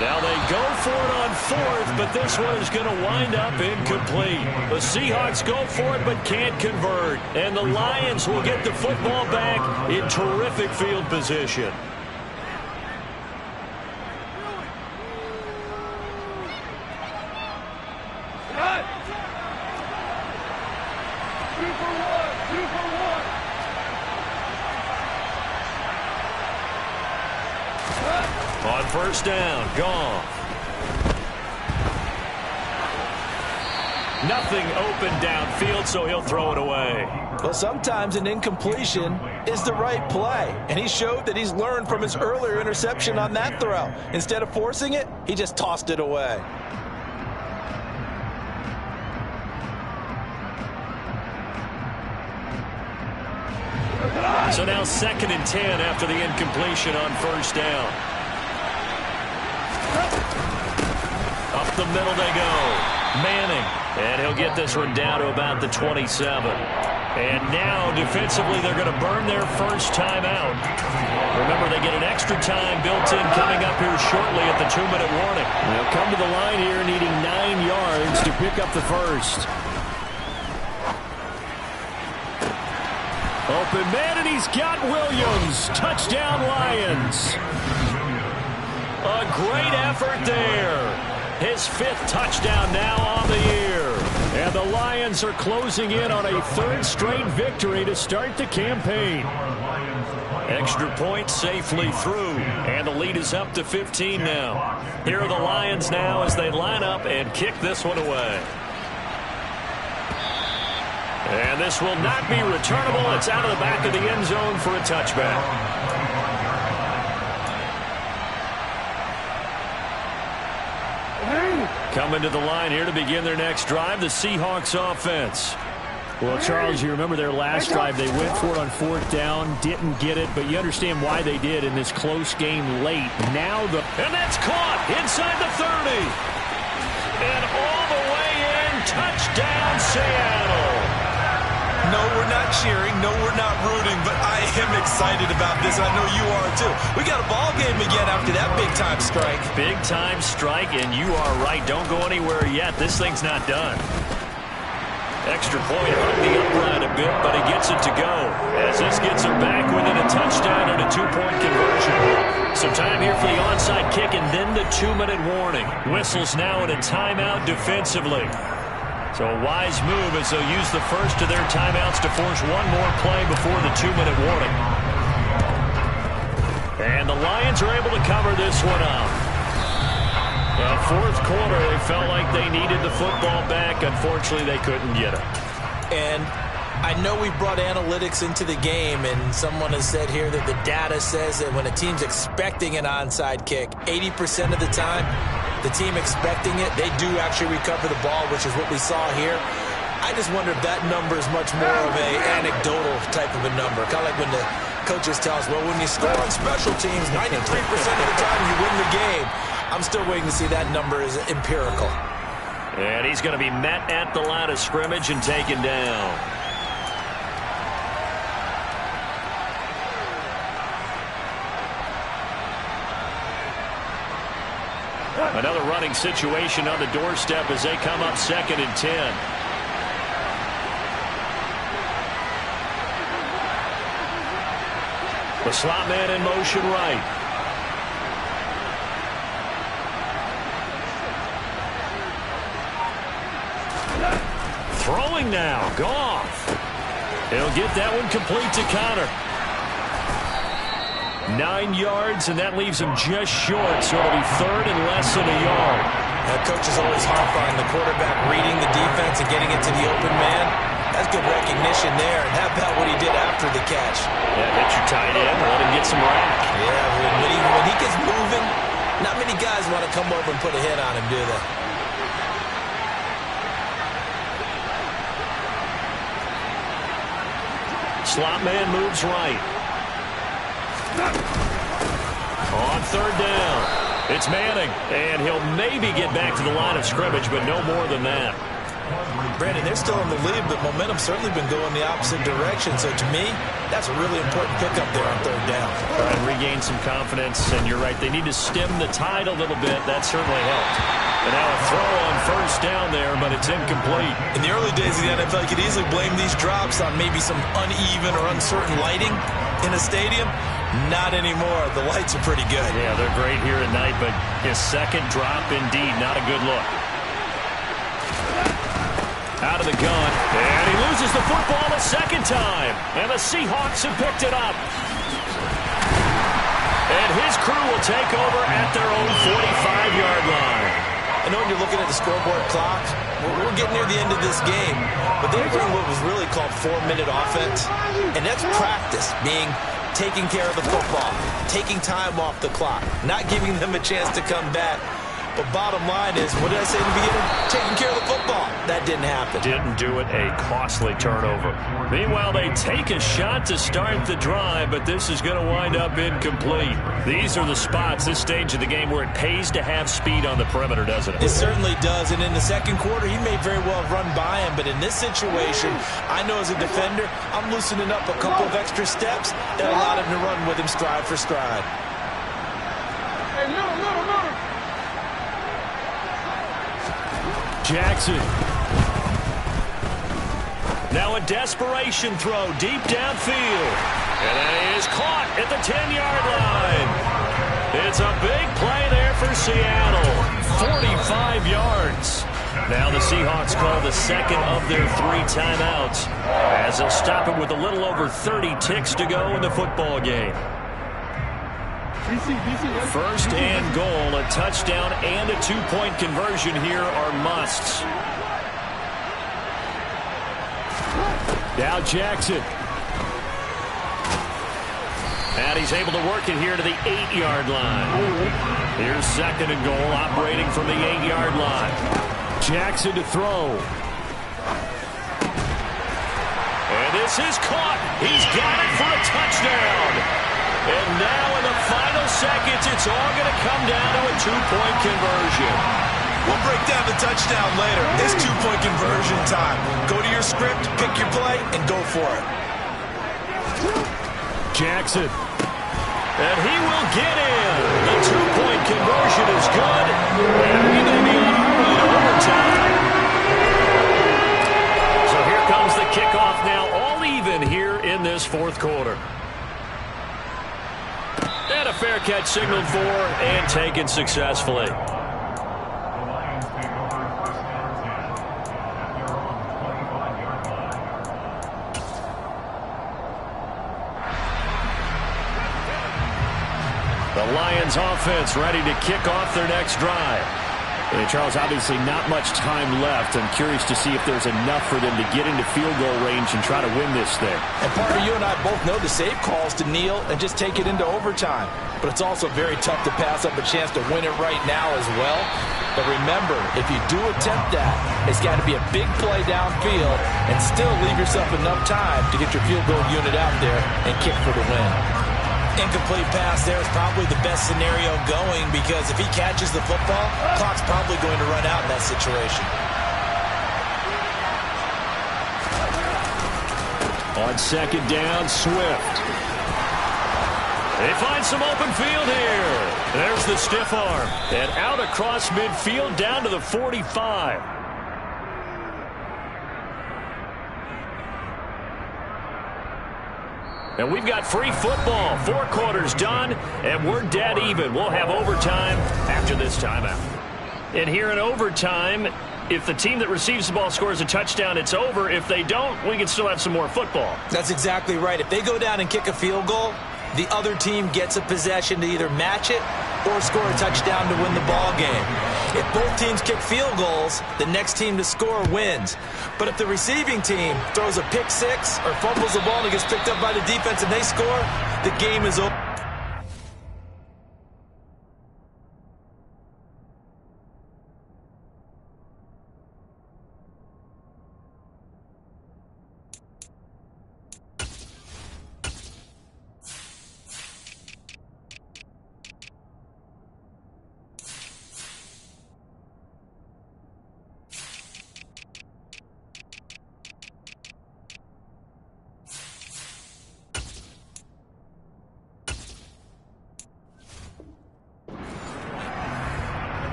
Now they go for it on 4th, but this one is going to wind up incomplete. The Seahawks go for it, but can't convert. And the Lions will get the football back in terrific field position. On 1st down, Goff. Nothing open downfield, so he'll throw it away. Well, sometimes an incompletion is the right play, and he showed that he's learned from his earlier interception on that throw. Instead of forcing it, he just tossed it away. So now 2nd and 10 after the incompletion on 1st down. Up the middle they go. Manning. And he'll get this one down to about the 27. And now, defensively, they're going to burn their first timeout. Remember, they get an extra time built in coming up here shortly at the 2-minute warning. They'll come to the line here needing 9 yards to pick up the first. Open man, and he's got Williams. Touchdown, Lions. A great effort there. His 5th touchdown now on the year. And the Lions are closing in on a 3rd straight victory to start the campaign. Extra point safely through, and the lead is up to 15 now. Here are the Lions now as they line up and kick this one away. And this will not be returnable. It's out of the back of the end zone for a touchback. Coming to the line here to begin their next drive, the Seahawks offense. Well, Charles, you remember their last drive. They went for it on 4th down, didn't get it, but you understand why they did in this close game late. Now and that's caught inside the 30. And all the way in, touchdown Seattle. No, we're not cheering. No, we're not rooting, but I am excited about this. I know you are, too. We got a ball game again after that big-time strike. Big-time strike, and you are right. Don't go anywhere yet. This thing's not done. Extra point hung the upright a bit, but he gets it to go. As this gets him back within a touchdown and a 2-point conversion. Some time here for the onside kick, and then the 2-minute warning. Whistles now in a timeout defensively. So a wise move as they'll use the first of their timeouts to force one more play before the 2-minute warning. And the Lions are able to cover this one up. Well, 4th quarter, they felt like they needed the football back. Unfortunately, they couldn't get it. And I know we brought analytics into the game, and someone has said here that the data says that when a team's expecting an onside kick, 80% of the time, the team expecting it, they do actually recover the ball, which is what we saw here. I just wonder if that number is much more of an anecdotal type of a number. Kind of like when the coaches tell us, well, when you score on special teams, 93% of the time you win the game. I'm still waiting to see that number is empirical. And he's going to be met at the line of scrimmage and taken down. Another running situation on the doorstep as they come up 2nd and 10. The slot man in motion right. Throwing now. Goff. He'll get that one complete to Connor. 9 yards, and that leaves him just short, so it'll be 3rd and less than a yard. Coaches always harp on the quarterback reading the defense and getting it to the open man. That's good recognition there. And how about what he did after the catch? Yeah, hit your tight end, let him get some rack. Yeah, when he gets moving, not many guys want to come over and put a hit on him, do they? Slot man moves right. On 3rd down, it's Manning, and he'll maybe get back to the line of scrimmage, but no more than that. Brandon, they're still in the lead, but momentum's certainly been going the opposite direction. So to me, that's a really important pickup there on 3rd down. Try and regain some confidence, and you're right, they need to stem the tide a little bit. That certainly helped. And now a throw on 1st down there, but it's incomplete. In the early days of the NFL, you could easily blame these drops on maybe some uneven or uncertain lighting in a stadium. Not anymore. The lights are pretty good. Yeah, they're great here at night, but his 2nd drop, indeed, not a good look. Out of the gun, and he loses the football a 2nd time, and the Seahawks have picked it up. And his crew will take over at their own 45-yard line. I know when you're looking at the scoreboard clock, we're getting near the end of this game, but they're doing what was really called 4-minute offense, and that's practice, being taking care of the football, taking time off the clock, not giving them a chance to come back. But bottom line is, what did I say in the beginning? Taking care of the football. That didn't happen. Didn't do it. A costly turnover. Meanwhile, they take a shot to start the drive, but this is going to wind up incomplete. These are the spots, this stage of the game, where it pays to have speed on the perimeter, doesn't it? It certainly does. And in the second quarter, he may very well have run by him. But in this situation, I know as a defender, I'm loosening up a couple of extra steps that allowed him to run with him stride for stride. Hey, little. Jackson. Now a desperation throw deep downfield. And he is caught at the 10-yard line. It's a big play there for Seattle. 45 yards. Now the Seahawks call the second of their 3 timeouts as they'll stop it with a little over 30 ticks to go in the football game. First and goal, a touchdown and a 2-point conversion here are musts. Now Jackson. And he's able to work it here to the 8-yard line. Here's second and goal, operating from the 8-yard line. Jackson to throw. And this is caught. He's got it for a touchdown. And now in the final seconds, it's all going to come down to a 2-point conversion. We'll break down the touchdown later. It's 2-point conversion time. Go to your script, pick your play, and go for it. Jackson. And he will get in. The 2-point conversion is good. And we may be on our way to overtime. So here comes the kickoff now, all even here in this fourth quarter. And a fair catch signaled for and taken successfully. The Lions offense ready to kick off their next drive. And Charles, obviously not much time left. I'm curious to see if there's enough for them to get into field goal range and try to win this thing. And partner, you and I both know the safe calls to kneel and just take it into overtime. But it's also very tough to pass up a chance to win it right now as well. But remember, if you do attempt that, it's got to be a big play downfield and still leave yourself enough time to get your field goal unit out there and kick for the win. Incomplete pass there is probably the best scenario going, because if he catches the football, clock's probably going to run out in that situation. On second down, Swift. They find some open field here. There's the stiff arm. And out across midfield down to the 45. And we've got free football. 4 quarters done, and we're dead even. We'll have overtime after this timeout. And here in overtime, if the team that receives the ball scores a touchdown, it's over. If they don't, we can still have some more football. That's exactly right. If they go down and kick a field goal, the other team gets a possession to either match it or score a touchdown to win the ball game. If both teams kick field goals, the next team to score wins. But if the receiving team throws a pick six or fumbles the ball and it gets picked up by the defense and they score, the game is over.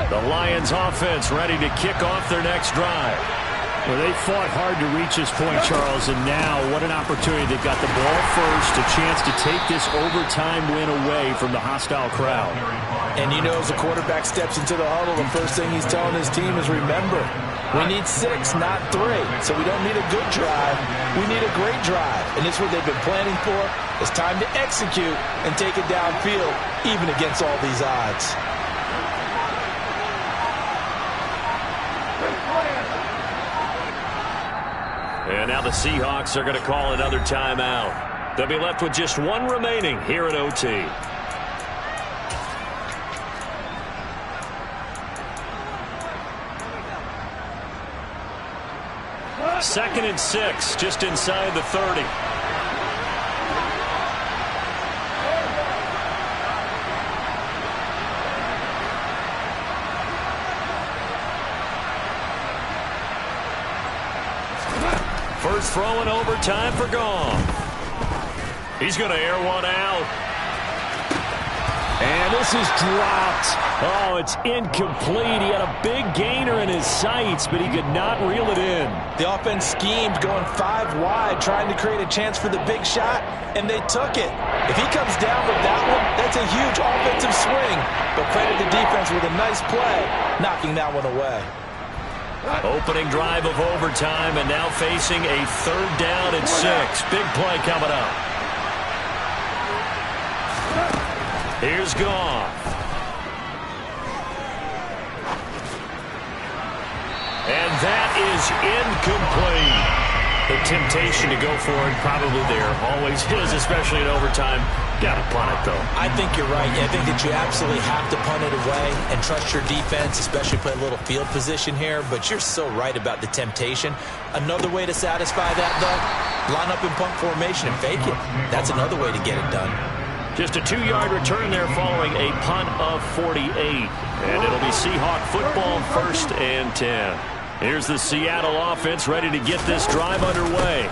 The Lions offense ready to kick off their next drive. Well, they fought hard to reach this point, Charles, and now what an opportunity. They've got the ball first, a chance to take this overtime win away from the hostile crowd. And you know, as the quarterback steps into the huddle, the first thing he's telling his team is, remember, we need 6, not 3. So we don't need a good drive. We need a great drive. And this is what they've been planning for. It's time to execute and take it downfield, even against all these odds. And now the Seahawks are going to call another timeout. They'll be left with just one remaining here at OT. Second and 6, just inside the 30. First throw in overtime for Goff. He's going to air one out. And this is dropped. Oh, it's incomplete. He had a big gainer in his sights, but he could not reel it in. The offense schemed going 5 wide, trying to create a chance for the big shot, and they took it. If he comes down with that one, that's a huge offensive swing. But credit the defense with a nice play, knocking that one away. Opening drive of overtime, and now facing a 3rd down and 6. Big play coming up. Here's Goff. And that is incomplete. The temptation to go for it probably there. Always is, especially in overtime. Got to punt it, though. I think you're right. I think that you absolutely have to punt it away and trust your defense, especially play a little field position here. But you're so right about the temptation. Another way to satisfy that, though, line up in punt formation and fake it. That's another way to get it done. Just a 2-yard return there following a punt of 48. And it'll be Seahawk football, 1st and 10. Here's the Seattle offense ready to get this drive underway.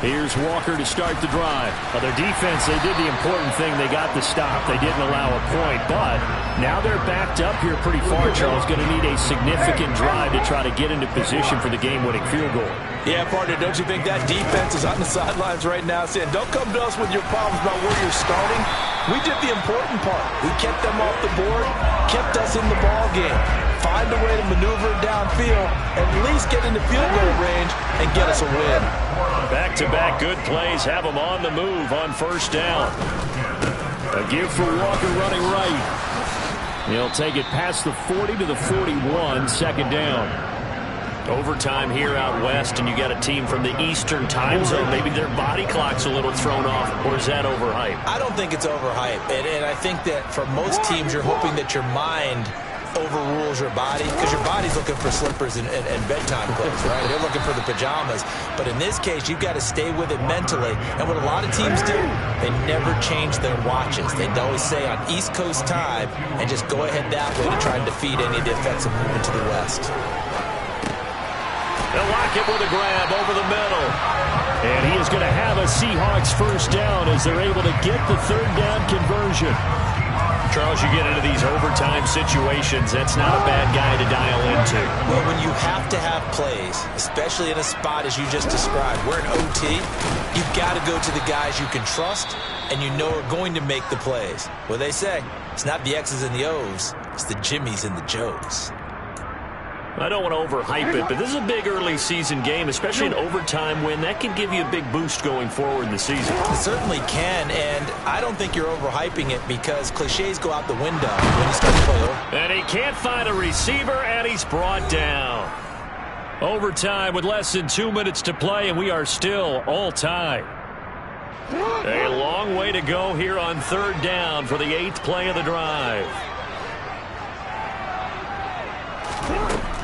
Here's Walker to start the drive. Well, their defense, they did the important thing. They got the stop. They didn't allow a point, but now they're backed up here pretty far, Charles. Going to need a significant drive to try to get into position for the game-winning field goal. Yeah, partner, don't you think that defense is on the sidelines right now saying, don't come to us with your problems about where you're starting. We did the important part. We kept them off the board, kept us in the ball game. Find a way to maneuver downfield, at least get into field goal range, and get us a win. Back-to-back good plays have them on the move on 1st down. A give for Walker running right. He'll take it past the 40 to the 41, 2nd down. Overtime here out west, and you got a team from the Eastern time zone. Maybe their body clock's a little thrown off, or is that overhyped? I don't think it's overhyped, and I think that for most teams, you're hoping that your mind overrules your body, because your body's looking for slippers and bedtime clothes, right? They're looking for the pajamas. But in this case, you've got to stay with it mentally. And what a lot of teams do, they never change their watches. They always say on East Coast time, and just go ahead that way to try and defeat any of the offensive movement to the west. They'll lock it with a grab over the middle. And he is going to have a Seahawks 1st down as they're able to get the 3rd down conversion. Charles, you get into these overtime situations, that's not a bad guy to dial into. Well, when you have to have plays, especially in a spot as you just described, we're in OT, you've got to go to the guys you can trust and you know are going to make the plays. Well, they say, it's not the X's and the O's, it's the Jimmys and the Joes. I don't want to overhype it, but this is a big early season game, especially an overtime win. That can give you a big boost going forward in the season. It certainly can, and I don't think you're overhyping it because cliches go out the window when you start to play over. And he can't find a receiver, and he's brought down. Overtime with less than 2 minutes to play, and we are still all tied. A long way to go here on 3rd down for the 8th play of the drive.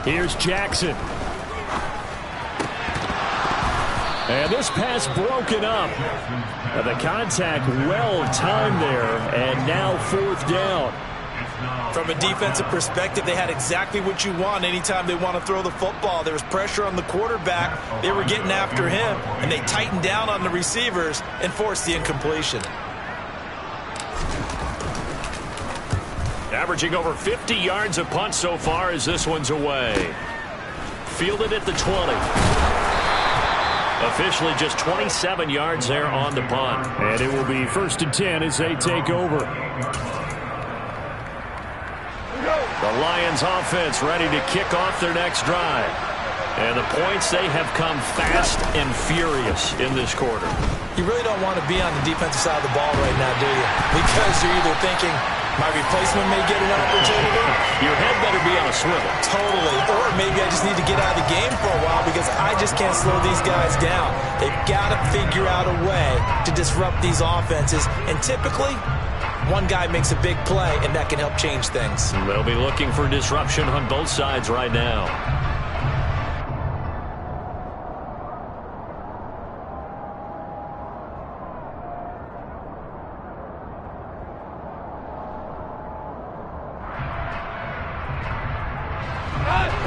Here's Jackson. And this pass broken up. The contact well timed there, and now 4th down. From a defensive perspective, they had exactly what you want anytime they want to throw the football. There was pressure on the quarterback. They were getting after him, and they tightened down on the receivers and forced the incompletion. Averaging over 50 yards a punt so far as this one's away. Fielded at the 20. Officially just 27 yards there on the punt. And it will be 1st and 10 as they take over. The Lions offense ready to kick off their next drive. And the points, they have come fast and furious in this quarter. You really don't want to be on the defensive side of the ball right now, do you? Because you're either thinking, my replacement may get an opportunity. Your head better be on a swivel. Totally. Or maybe I just need to get out of the game for a while because I just can't slow these guys down. They've got to figure out a way to disrupt these offenses. And typically, one guy makes a big play, and that can help change things. They'll be looking for disruption on both sides right now.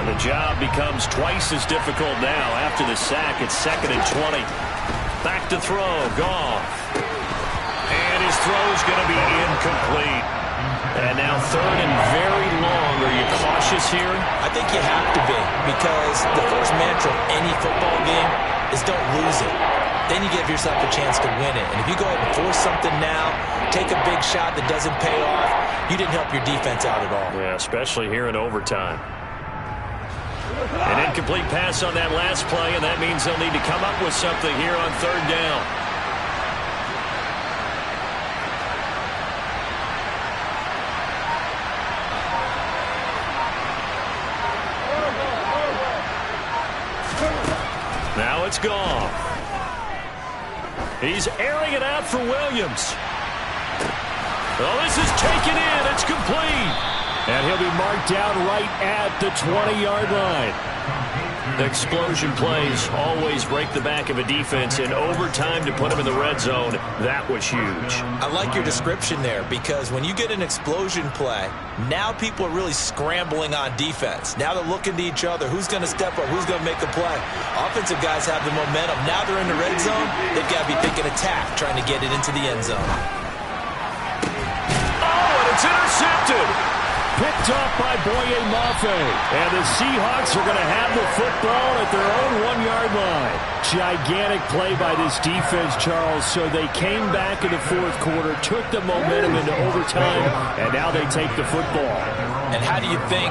And the job becomes twice as difficult now after the sack. It's 2nd and 20. Back to throw. Goff. And his throw is going to be incomplete. And now 3rd and very long. Are you cautious here? I think you have to be, because the first mantra of any football game is don't lose it. Then you give yourself a chance to win it. And if you go ahead and force something now, take a big shot that doesn't pay off, you didn't help your defense out at all. Yeah, especially here in overtime. An incomplete pass on that last play, and that means they'll need to come up with something here on 3rd down. Now it's Goff. He's airing it out for Williams. Oh, this is taken in. It's complete. And he'll be marked down right at the 20-yard line. Explosion plays always break the back of a defense. In overtime to put him in the red zone, that was huge. I like your description there, because when you get an explosion play, now people are really scrambling on defense. Now they're looking to each other. Who's going to step up? Who's going to make the play? Offensive guys have the momentum. Now they're in the red zone. They've got to be thinking attack, trying to get it into the end zone. Oh, and it's intercepted. Picked off by Boye Mafe. And the Seahawks are going to have the football at their own 1-yard line. Gigantic play by this defense, Charles. So they came back in the 4th quarter, took the momentum into overtime, and now they take the football. And how do you think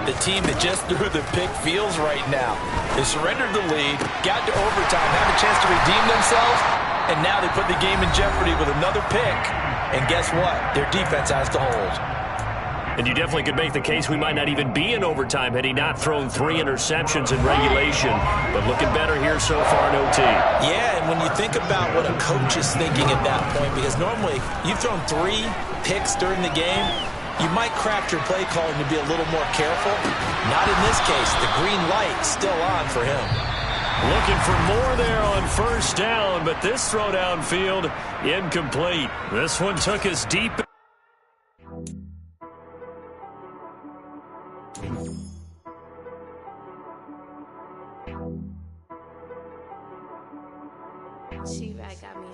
the team that just threw the pick feels right now? They surrendered the lead, got to overtime, had a chance to redeem themselves, and now they put the game in jeopardy with another pick. And guess what? Their defense has to hold. And you definitely could make the case we might not even be in overtime had he not thrown 3 interceptions in regulation. But looking better here so far in OT. Yeah, and when you think about what a coach is thinking at that point, because normally you've thrown 3 picks during the game, you might craft your play calling to be a little more careful. Not in this case. The green light still on for him. Looking for more there on 1st down, but this throw downfield, incomplete. This one took us deep. She-Rag got me.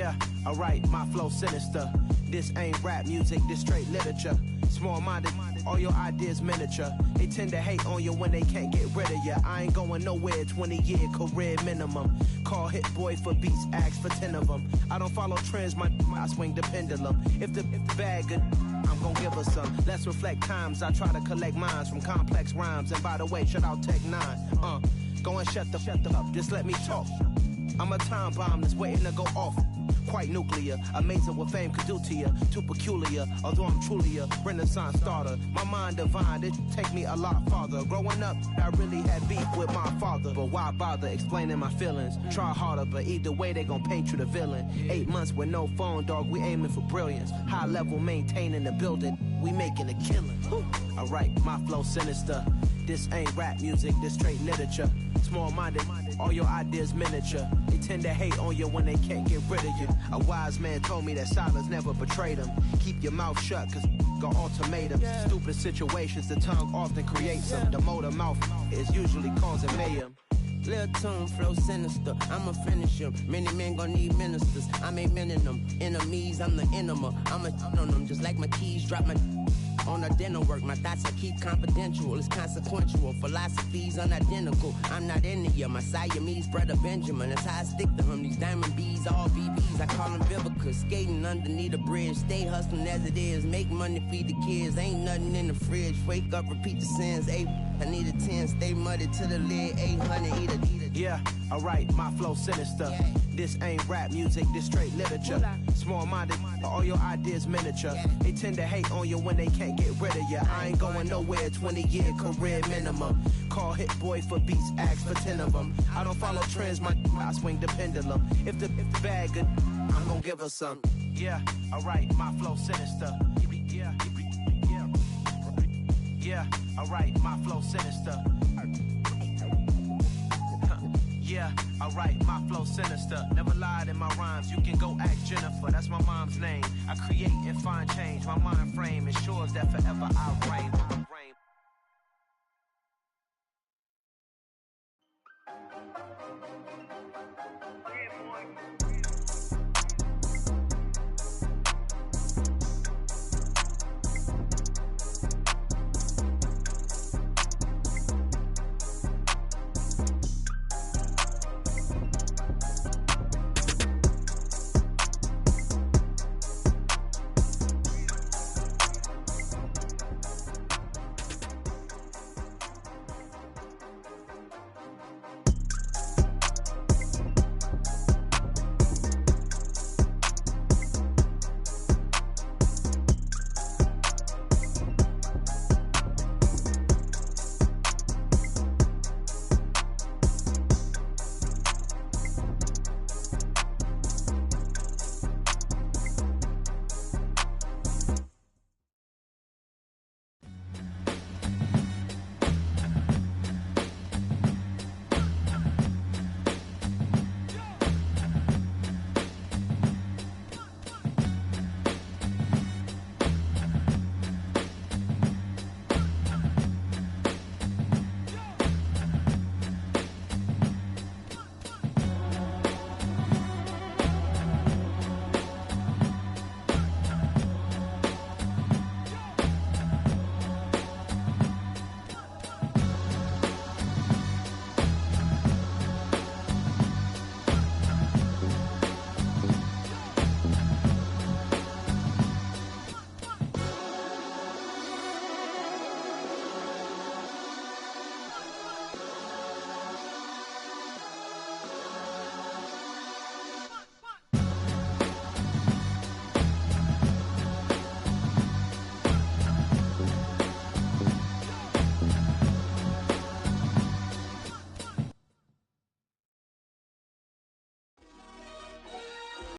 Yeah, alright, my flow sinister. This ain't rap music, this straight literature. Small-minded, all your ideas miniature. They tend to hate on you when they can't get rid of you. I ain't going nowhere, 20-year career minimum. Call Hit Boy for beats, ask for 10 of them. I don't follow trends, I swing the pendulum. If the bag good, I'm gon' give her some. Let's reflect times, I try to collect minds from complex rhymes. And by the way, shout out Tech 9. Go and shut the up, just let me talk. I'm a time bomb that's waiting to go off. Quite nuclear, amazing what fame could do to you. Too peculiar, although I'm truly a renaissance starter. My mind divine, it take me a lot farther. Growing up, I really had beef with my father. But why bother explaining my feelings? Try harder, but either way they gon' paint you the villain. 8 months with no phone, dog, we aiming for brilliance. High level maintaining the building, we making a killing. Alright, my flow sinister. This ain't rap music, this straight literature. Small-minded, all your ideas miniature. They tend to hate on you when they can't get rid of you. A wise man told me that silence never betrayed him. Keep your mouth shut, cause got ultimatums. Stupid situations, the tongue often creates them. The motor mouth is usually causing mayhem. Lil' tune, flow sinister, I'ma finish him. Many men gon' need ministers, I'm aiming them. Enemies, I'm the enema. I'ma on them, just like my keys, drop my on a dinner work. My thoughts I keep confidential, it's consequential. Philosophies unidentical, I'm not into you. My Siamese brother Benjamin, that's how I stick to him. These diamond bees, all BBs, I call them Vivicas. Skating underneath a bridge, stay hustling as it is. Make money, feed the kids, ain't nothing in the fridge. Wake up, repeat the sins, I need a 10, stay muddy to the lid, 800, eat a. Yeah, alright, my flow sinister. This ain't rap music, this straight literature. Small-minded, all your ideas miniature. They tend to hate on you when they can't get rid of you. I ain't going nowhere, 20-year career minimum. Call Hit Boy for beats, ask for 10 of them. I don't follow trends, I swing the pendulum. If the bag good, I'm gon' give her some. Yeah, alright, my flow sinister. Yeah, alright, my flow sinister. Yeah, alright, my flow sinister. Never lied in my rhymes, you can go ask Jennifer. That's my mom's name. I create and find change. My mind frame ensures that forever I reign.